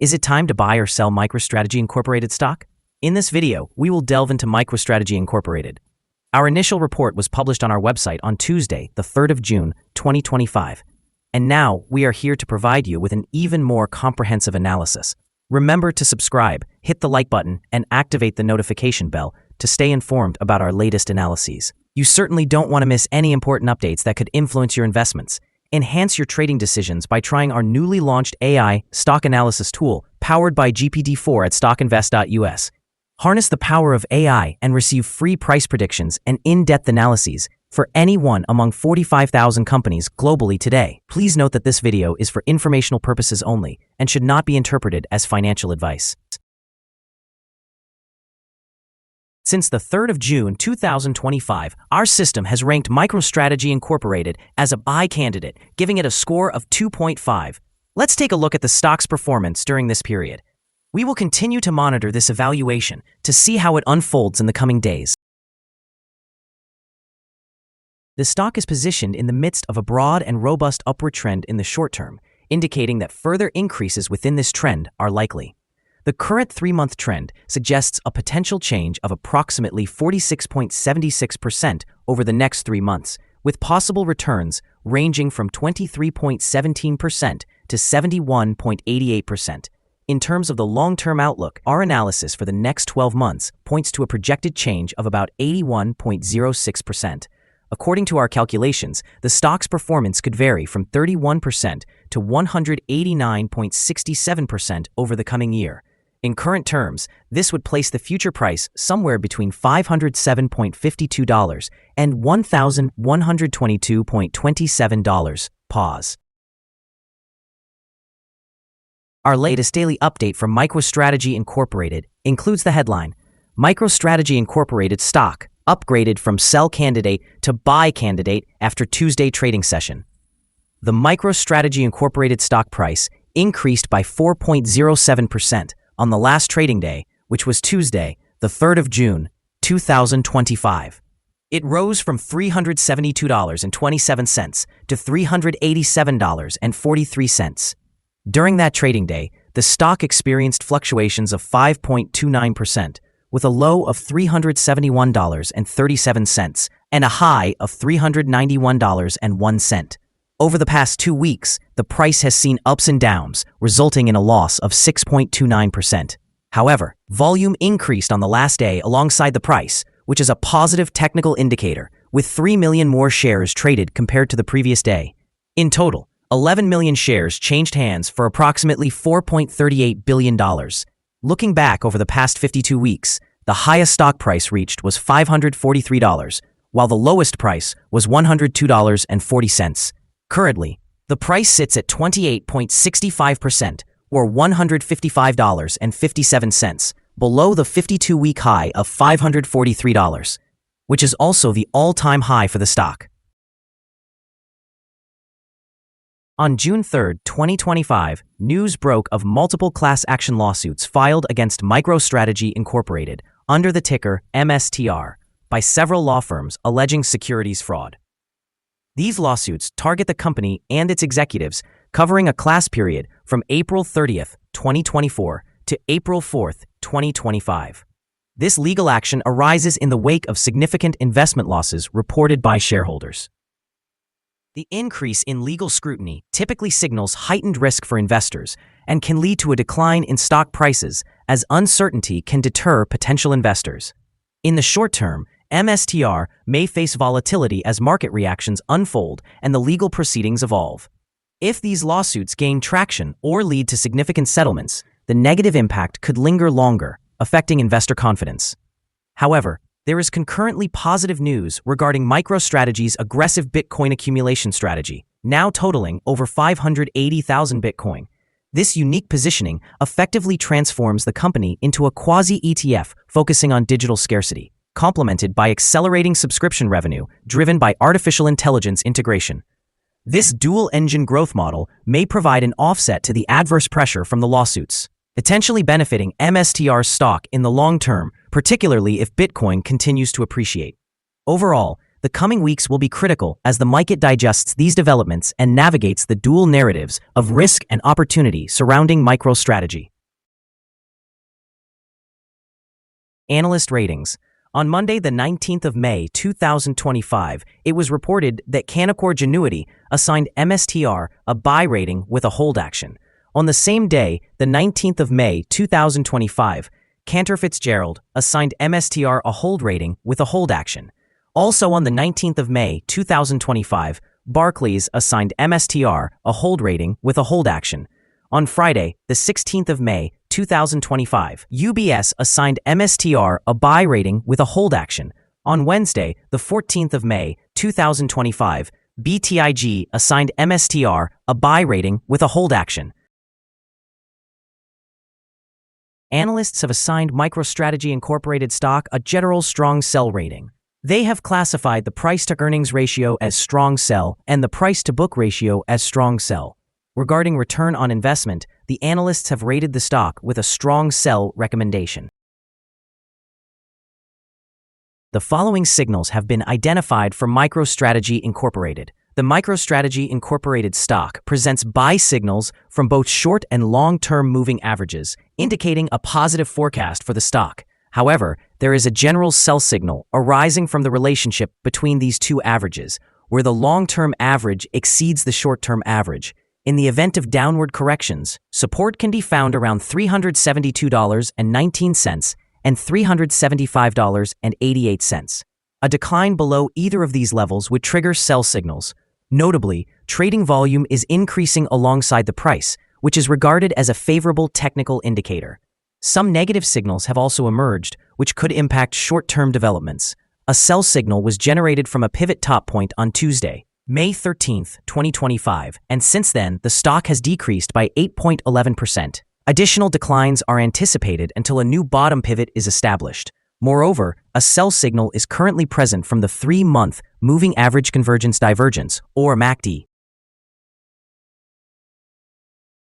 Is it time to buy or sell MicroStrategy Incorporated stock? In this video, we will delve into MicroStrategy Incorporated. Our initial report was published on our website on Tuesday, the 3rd of June, 2025. And now, we are here to provide you with an even more comprehensive analysis. Remember to subscribe, hit the like button, and activate the notification bell to stay informed about our latest analyses. You certainly don't want to miss any important updates that could influence your investments. Enhance your trading decisions by trying our newly launched AI stock analysis tool powered by GPT-4 at StockInvest.us. Harness the power of AI and receive free price predictions and in-depth analyses for any one among 45,000 companies globally today. Please note that this video is for informational purposes only and should not be interpreted as financial advice. Since the 3rd of June 2025, our system has ranked MicroStrategy Incorporated as a buy candidate, giving it a score of 2.5. Let's take a look at the stock's performance during this period. We will continue to monitor this evaluation to see how it unfolds in the coming days. The stock is positioned in the midst of a broad and robust upward trend in the short term, indicating that further increases within this trend are likely. The current 3-month trend suggests a potential change of approximately 46.76% over the next 3 months, with possible returns ranging from 23.17% to 71.88%. In terms of the long-term outlook, our analysis for the next 12 months points to a projected change of about 81.06%. According to our calculations, the stock's performance could vary from 31% to 189.67% over the coming year. In current terms, this would place the future price somewhere between $507.52 and $1,122.27. Pause. Our latest daily update from MicroStrategy Incorporated includes the headline, MicroStrategy Incorporated stock upgraded from sell candidate to buy candidate after Tuesday trading session. The MicroStrategy Incorporated stock price increased by 4.07% on the last trading day, which was Tuesday, the 3rd of June, 2025. It rose from $372.27 to $387.43. During that trading day, the stock experienced fluctuations of 5.29%, with a low of $371.37 and a high of $391.01. Over the past 2 weeks, the price has seen ups and downs, resulting in a loss of 6.29%. However, volume increased on the last day alongside the price, which is a positive technical indicator, with 3 million more shares traded compared to the previous day. In total, 11 million shares changed hands for approximately $4.38 billion. Looking back over the past 52 weeks, the highest stock price reached was $543, while the lowest price was $102.40. Currently, the price sits at 28.65%, or $155.57, below the 52-week high of $543, which is also the all-time high for the stock. On June 3, 2025, news broke of multiple class action lawsuits filed against MicroStrategy Incorporated under the ticker MSTR by several law firms alleging securities fraud. These lawsuits target the company and its executives, covering a class period from April 30, 2024 to April 4, 2025. This legal action arises in the wake of significant investment losses reported by shareholders. The increase in legal scrutiny typically signals heightened risk for investors and can lead to a decline in stock prices as uncertainty can deter potential investors. In the short term, MSTR may face volatility as market reactions unfold and the legal proceedings evolve. If these lawsuits gain traction or lead to significant settlements, the negative impact could linger longer, affecting investor confidence. However, there is concurrently positive news regarding MicroStrategy's aggressive Bitcoin accumulation strategy, now totaling over 580,000 Bitcoin. This unique positioning effectively transforms the company into a quasi-ETF focusing on digital scarcity, complemented by accelerating subscription revenue driven by artificial intelligence integration. This dual-engine growth model may provide an offset to the adverse pressure from the lawsuits, potentially benefiting MSTR's stock in the long term, particularly if Bitcoin continues to appreciate. Overall, the coming weeks will be critical as the market digests these developments and navigates the dual narratives of risk and opportunity surrounding MicroStrategy. Analyst ratings. On Monday, the 19th of May, 2025, it was reported that Canaccord Genuity assigned MSTR a buy rating with a hold action. On the same day, the 19th of May, 2025, Cantor Fitzgerald assigned MSTR a hold rating with a hold action. Also on the 19th of May, 2025, Barclays assigned MSTR a hold rating with a hold action. On Friday, the 16th of May, 2025, UBS assigned MSTR a buy rating with a hold action. On Wednesday, the 14th of May, 2025, BTIG assigned MSTR a buy rating with a hold action. Analysts have assigned MicroStrategy Incorporated stock a general strong sell rating. They have classified the price-to-earnings ratio as strong sell and the price-to-book ratio as strong sell. Regarding return on investment, the analysts have rated the stock with a strong sell recommendation. The following signals have been identified for MicroStrategy Incorporated. The MicroStrategy Incorporated stock presents buy signals from both short and long-term moving averages, indicating a positive forecast for the stock. However, there is a general sell signal arising from the relationship between these two averages, where the long-term average exceeds the short-term average. In the event of downward corrections, support can be found around $372.19 and $375.88. A decline below either of these levels would trigger sell signals. Notably, trading volume is increasing alongside the price, which is regarded as a favorable technical indicator. Some negative signals have also emerged, which could impact short-term developments. A sell signal was generated from a pivot top point on Tuesday, May 13, 2025, and since then, the stock has decreased by 8.11%. Additional declines are anticipated until a new bottom pivot is established. Moreover, a sell signal is currently present from the 3-month Moving Average Convergence Divergence, or MACD.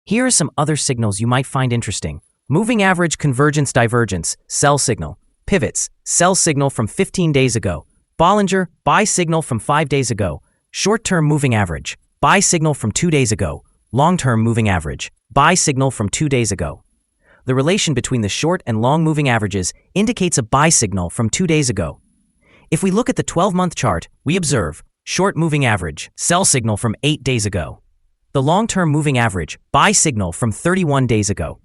Here are some other signals you might find interesting. Moving Average Convergence Divergence, sell signal. Pivots, sell signal from 15 days ago. Bollinger, buy signal from 5 days ago. Short-term moving average, buy signal from 2 days ago. Long-term moving average, buy signal from 2 days ago. The relation between the short and long moving averages indicates a buy signal from 2 days ago. If we look at the 12-month chart, we observe short moving average, sell signal from 8 days ago. The long-term moving average, buy signal from 31 days ago.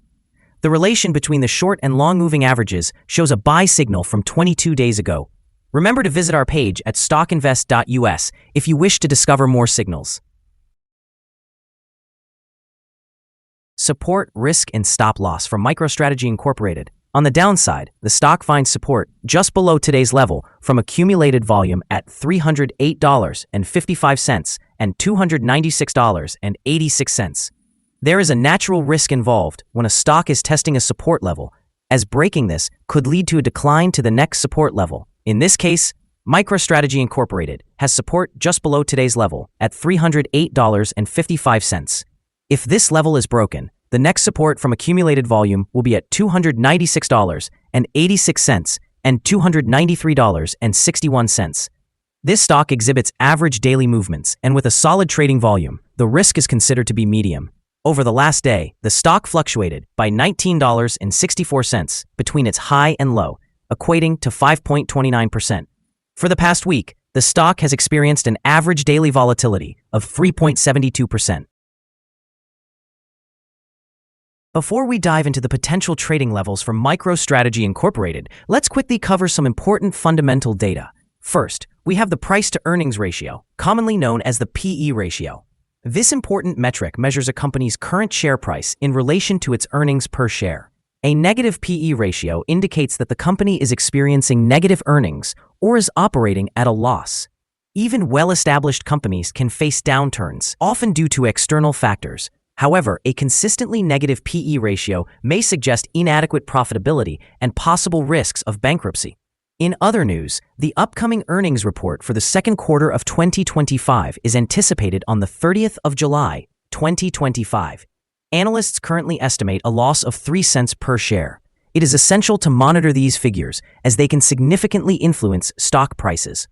The relation between the short and long moving averages shows a buy signal from 22 days ago. Remember to visit our page at StockInvest.us if you wish to discover more signals. Support, risk, and stop loss from MicroStrategy Incorporated. On the downside, the stock finds support just below today's level from accumulated volume at $308.55 and $296.86. There is a natural risk involved when a stock is testing a support level, as breaking this could lead to a decline to the next support level. In this case, MicroStrategy Incorporated has support just below today's level at $308.55. If this level is broken, the next support from accumulated volume will be at $296.86 and $293.61. This stock exhibits average daily movements, and with a solid trading volume, the risk is considered to be medium. Over the last day, the stock fluctuated by $19.64 between its high and low, equating to 5.29%. For the past week, the stock has experienced an average daily volatility of 3.72%. Before we dive into the potential trading levels for MicroStrategy Incorporated, let's quickly cover some important fundamental data. First, we have the price-to-earnings ratio, commonly known as the PE ratio. This important metric measures a company's current share price in relation to its earnings per share. A negative PE ratio indicates that the company is experiencing negative earnings or is operating at a loss. Even well-established companies can face downturns, often due to external factors. However, a consistently negative PE ratio may suggest inadequate profitability and possible risks of bankruptcy. In other news, the upcoming earnings report for the second quarter of 2025 is anticipated on the 30th of July, 2025. Analysts currently estimate a loss of 3 cents per share. It is essential to monitor these figures as they can significantly influence stock prices.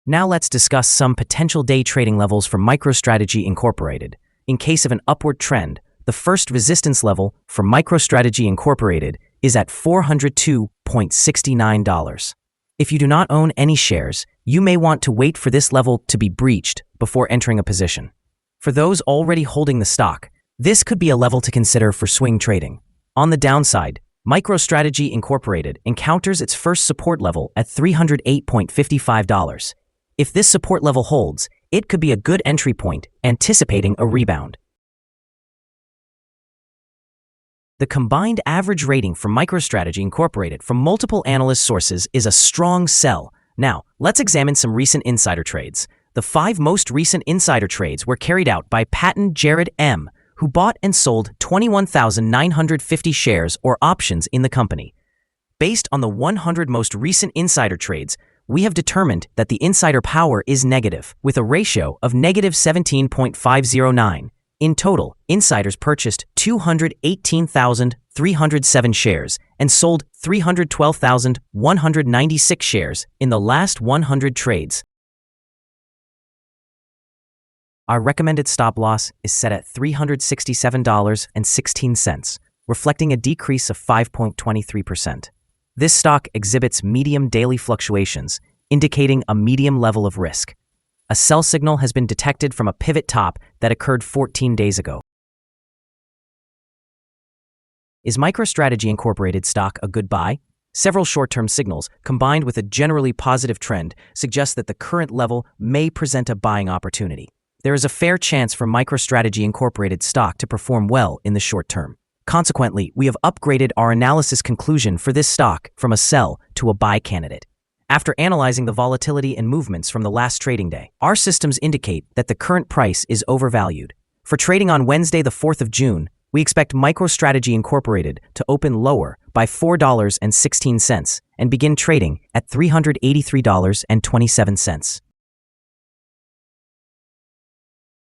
Now let's discuss some potential day trading levels for MicroStrategy Incorporated. In case of an upward trend, the first resistance level for MicroStrategy Incorporated is at $402.69. If you do not own any shares, you may want to wait for this level to be breached before entering a position. For those already holding the stock, this could be a level to consider for swing trading. On the downside, MicroStrategy Incorporated encounters its first support level at $308.55. If this support level holds, it could be a good entry point, anticipating a rebound. The combined average rating for MicroStrategy Incorporated from multiple analyst sources is a strong sell. Now, let's examine some recent insider trades. The 5 most recent insider trades were carried out by Patton Jared M., who bought and sold 21,950 shares or options in the company. Based on the 100 most recent insider trades, we have determined that the insider power is negative, with a ratio of negative 17.509. In total, insiders purchased 218,307 shares and sold 312,196 shares in the last 100 trades. Our recommended stop loss is set at $367.16, reflecting a decrease of 5.23%. This stock exhibits medium daily fluctuations, indicating a medium level of risk. A sell signal has been detected from a pivot top that occurred 14 days ago. Is MicroStrategy Incorporated stock a good buy? Several short-term signals, combined with a generally positive trend, suggest that the current level may present a buying opportunity. There is a fair chance for MicroStrategy Incorporated stock to perform well in the short term. Consequently, we have upgraded our analysis conclusion for this stock from a sell to a buy candidate. After analyzing the volatility and movements from the last trading day, our systems indicate that the current price is overvalued. For trading on Wednesday, the 4th of June, we expect MicroStrategy Incorporated to open lower by $4.16 and begin trading at $383.27.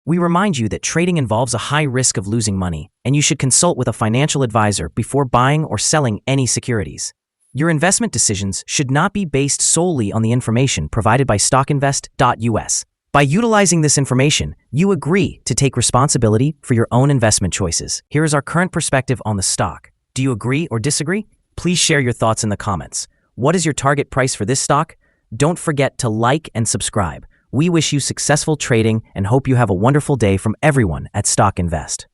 We remind you that trading involves a high risk of losing money, and you should consult with a financial advisor before buying or selling any securities. Your investment decisions should not be based solely on the information provided by StockInvest.us. By utilizing this information, you agree to take responsibility for your own investment choices. Here is our current perspective on the stock. Do you agree or disagree? Please share your thoughts in the comments. What is your target price for this stock? Don't forget to like and subscribe. We wish you successful trading and hope you have a wonderful day from everyone at Stock Invest.